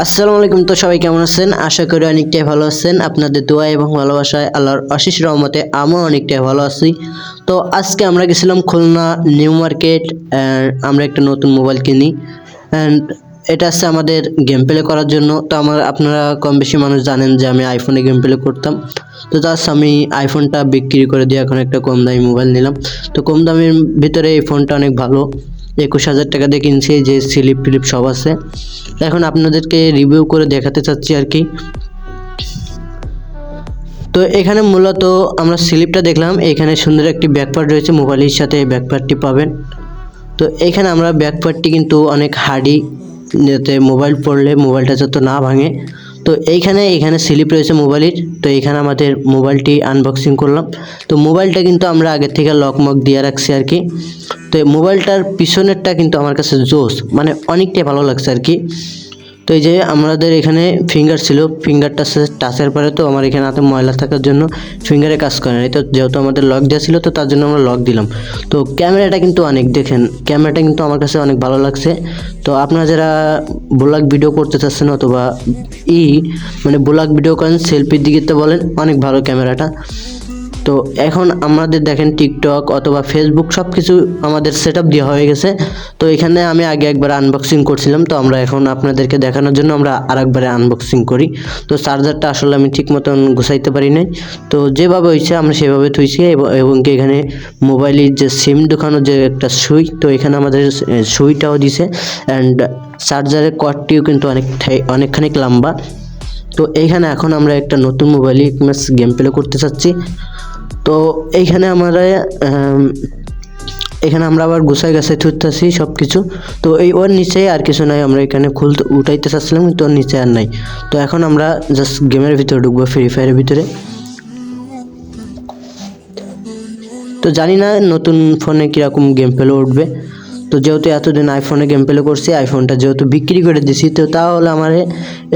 আসসালামু আলাইকুম। তো সবাই কেমন আছেন? আশা করি অনেকটাই ভালো আছেন। আপনাদের দোয়া এবং ভালোবাসায় আল্লাহর অশেষ রহমতে আমিও অনেকটাই ভালো আছি। তো আজকে আমরা গেছিলাম খুলনা নিউ মার্কেট। আমরা একটা নতুন মোবাইল কিনি অ্যান্ড এটা হচ্ছে আমাদের গেম প্লে করার জন্য। তো আপনারা কম বেশি মানুষ জানেন যে আমি আইফোনে গেম প্লে করতাম। তো জাস্ট আমি আইফোনটা বিক্রি করে দিয়ে এখন একটা কম দামি মোবাইল নিলাম। তো কম দামের ভিতরে এই ফোনটা অনেক ভালো। 21,000 টাকা দিয়ে কিনছি, যে স্লিপ টিলিপ সব আছে। এখন আপনাদেরকে রিভিউ করে দেখাতে চাচ্ছি আর কি। তো এখানে মূলত আমরা স্লিপটা দেখলাম, এখানে সুন্দর একটি ব্যাকপার্ট রয়েছে, মোবাইলের সাথে ব্যাকপার্টটি পাবেন। তো এখানে আমরা ব্যাকপার্টটি কিন্তু অনেক হার্ডি, যাতে মোবাইল পড়লে মোবাইলটা যাতে না ভাঙে। তো এখানে স্লিপ রয়েছে মোবাইলের। তো এখানে আমাদের মোবাইলটি আনবক্সিং করলাম। তো মোবাইলটা কিন্তু আমরা আগের থেকে লকমক দিয়ে রাখছি আর কি। তো মোবাইলটার পিছনেরটা কিন্তু আমার কাছে জোস, মানে অনেকটাই ভালো লাগছে আর কি। তো এই যে আমাদের এখানে ফিঙ্গার ছিল, ফিঙ্গারটা টাচের পরে তো আমার এখানে হাতে ময়লা থাকার জন্য ফিঙ্গারে কাজ করে না। তো যেহেতু আমাদের লক দেওয়া ছিল, তো তার জন্য আমরা লক দিলাম। তো ক্যামেরাটা কিন্তু অনেক, দেখেন ক্যামেরাটা কিন্তু আমার কাছে অনেক ভালো লাগছে। তো আপনারা যারা ব্লগ ভিডিও করতে চাচ্ছেন অথবা মানে ব্লগ ভিডিও করেন, সেলফির দিকে তো বলেন, অনেক ভালো ক্যামেরাটা। তো এখন আমাদের দেখেন টিকটক অথবা ফেসবুক সব কিছু আমাদের সেট আপ দেওয়া হয়ে গেছে। তো এখানে আমি আগে একবার আনবক্সিং করছিলাম, তো আমরা এখন আপনাদেরকে দেখানোর জন্য আমরা আরেকবারে আনবক্সিং করি। তো চার্জারটা আসলে আমি ঠিক মতন গুছাইতে পারি নাই, তো যেভাবে হয়েছে আমরা সেভাবে থুইছি। এবং কি এখানে মোবাইলের যে সিম ঢোকানোর যে একটা সুই, তো এখানে আমাদের সুইটাও দিছে। অ্যান্ড চার্জারের কর্ডটিও কিন্তু অনেকখানি লম্বা। তো এইখানে এখন আমরা একটা নতুন মোবাইলে গেম প্লে করতে চাচ্ছি। তো এইখানে এখানে আমরা আবার গুছাই গাছাই থুইতেছি সব কিছু। তো ওর নিচে আর কিছু নাই, আমরা এখানে উঠাইতে চাচ্ছিলাম কিন্তু ওর নিচে আর নাই। তো এখন আমরা জাস্ট গেমের ভিতরে ঢুকবো, ফ্রি ফায়ারের ভিতরে। তো জানি না নতুন ফোনে কীরকম গেম প্লে উঠবে। তো যেহেতু এতদিন আইফোনে গেম প্লে করছি, আইফোনটা যেহেতু বিক্রি করে দিছি, তো তাহলে আমার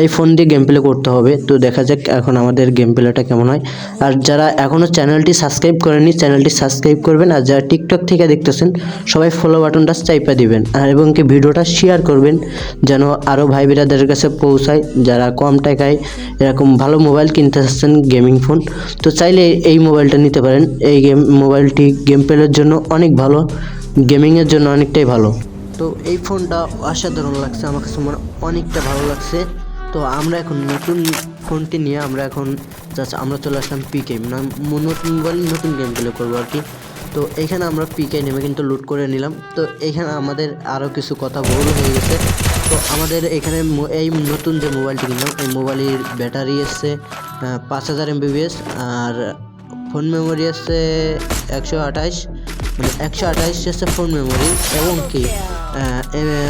এই ফোন দিয়ে গেম প্লে করতে হবে। তো দেখা যাক এখন আমাদের গেম প্লেটা কেমন হয়। আর যারা এখনও চ্যানেলটি সাবস্ক্রাইব করেনি, চ্যানেলটি সাবস্ক্রাইব করবেন। আর যারা টিকটক থেকে দেখতেছেন, সবাই ফলো বাটনটা চাইপা দিবেন, আর এবং কি ভিডিওটা শেয়ার করবেন, যেন আরও ভাই বোনেদের কাছে পৌঁছায় যারা কম টাকায় এরকম ভালো মোবাইল কিনতে চাচ্ছেন, গেমিং ফোন। তো চাইলে এই মোবাইলটা নিতে পারেন। এই মোবাইলটি গেম প্লের জন্য অনেক ভালো, গেমিংয়ের জন্য অনেকটাই ভালো। তো এই ফোনটা অসাধারণ লাগছে আমার কাছে, অনেকটা ভালো লাগছে। তো আমরা এখন নতুন ফোনটি নিয়ে আমরা চলে আসলাম পিকে, নতুন মোবাইল নতুন গেম প্লে করবো আর কি। তো এইখানে আমরা পিকে নেমে কিন্তু লুট করে নিলাম। তো এইখানে আমাদের আরও কিছু কথা ভুল হয়ে গেছে। তো আমাদের এখানে এই নতুন যে মোবাইলটি কিনলাম, এই মোবাইলের ব্যাটারি এসছে 5000 MBPS, আর ফোন মেমোরি আসছে 128, মানে 128 হচ্ছে ফোন মেমোরি। এবং কি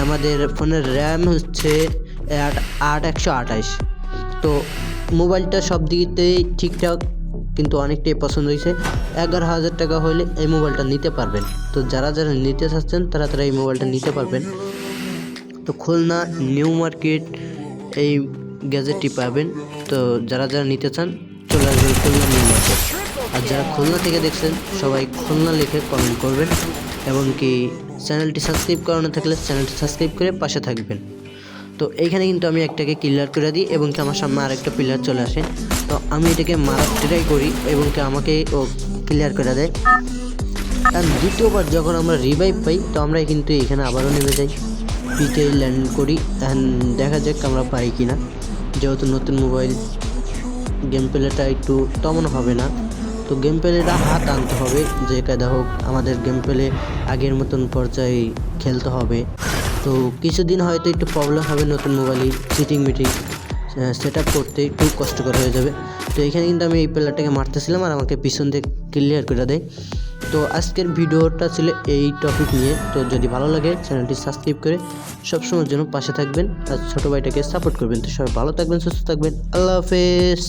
আমাদের ফোনের র্যাম হচ্ছে 128। তো মোবাইলটা সব দিকতেই ঠিকঠাক, কিন্তু অনেকটাই পছন্দ হয়েছে। 11,000 টাকা হলে এই মোবাইলটা নিতে পারবেন। তো যারা যারা নিতে চাচ্ছেন তারা এই মোবাইলটা নিতে পারবেন। তো খুলনা নিউ মার্কেট এই গ্যাজেটটি পাবেন। তো যারা যারা নিতে চান চলে আসবেন খুলনা নিউ মার্কেট। আর যারা খুলনা থেকে দেখছেন সবাই খুলনা লিখে কমেন্ট করবেন, এবং কি চ্যানেলটি সাবস্ক্রাইব করানো থাকলে চ্যানেলটি সাবস্ক্রাইব করে পাশে থাকবেন। তো এইখানে কিন্তু আমি একটাকে ক্লিয়ার করে দিই, এবং কি আমার সামনে আরেকটা প্লেয়ার চলে আসে। তো আমি এটাকে মারার ট্রাই করি, এবং কি আমাকে ও ক্লিয়ার করে দেয়। আর দ্বিতীয়বার যখন আমরা রিভাইভ পাই, তো আমরা কিন্তু এখানে আবারও নেমে যাই, পিকে ল্যান্ড করি। দেখা যাক আমরা পাই কিনা। যেহেতু নতুন মোবাইল, গেম প্লেটা একটু তেমন হবে না। তো গেম প্লেটা হাত আনতে হবে, যে কায়দা হোক আমাদের গেম প্লে আগের মতন পর্যায়ে খেলতে হবে। তো কিছুদিন হয়তো একটু প্রবলেম হবে, নতুন মোবাইলে চিটিং মিটিং সেট আপ করতে একটু কষ্টকর হয়ে যাবে। তো এখানে কিন্তু আমি এই প্লেয়ারটাকে মারতেছিলাম, আর আমাকে পিছন থেকে ক্লিয়ার করে দেয়। তো আজকের ভিডিওটা ছিল এই টপিক নিয়ে। তো যদি ভালো লাগে চ্যানেলটি সাবস্ক্রাইব করে সবসময়ের জন্য পাশে থাকবেন, আর ছোটো ভাইটাকে সাপোর্ট করবেন। তো সবাই ভালো থাকবেন, সুস্থ থাকবেন, আল্লাহ হাফেজ।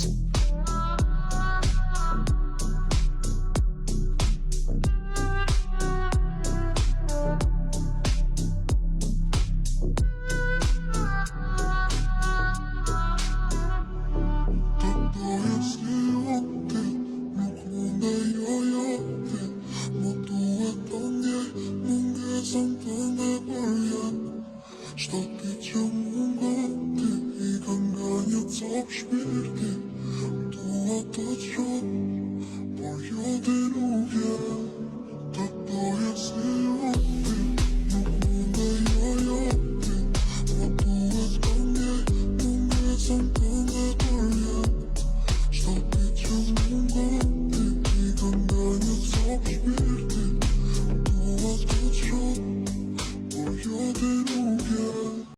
Что ты чему ты boş bir gün. Doğa da çok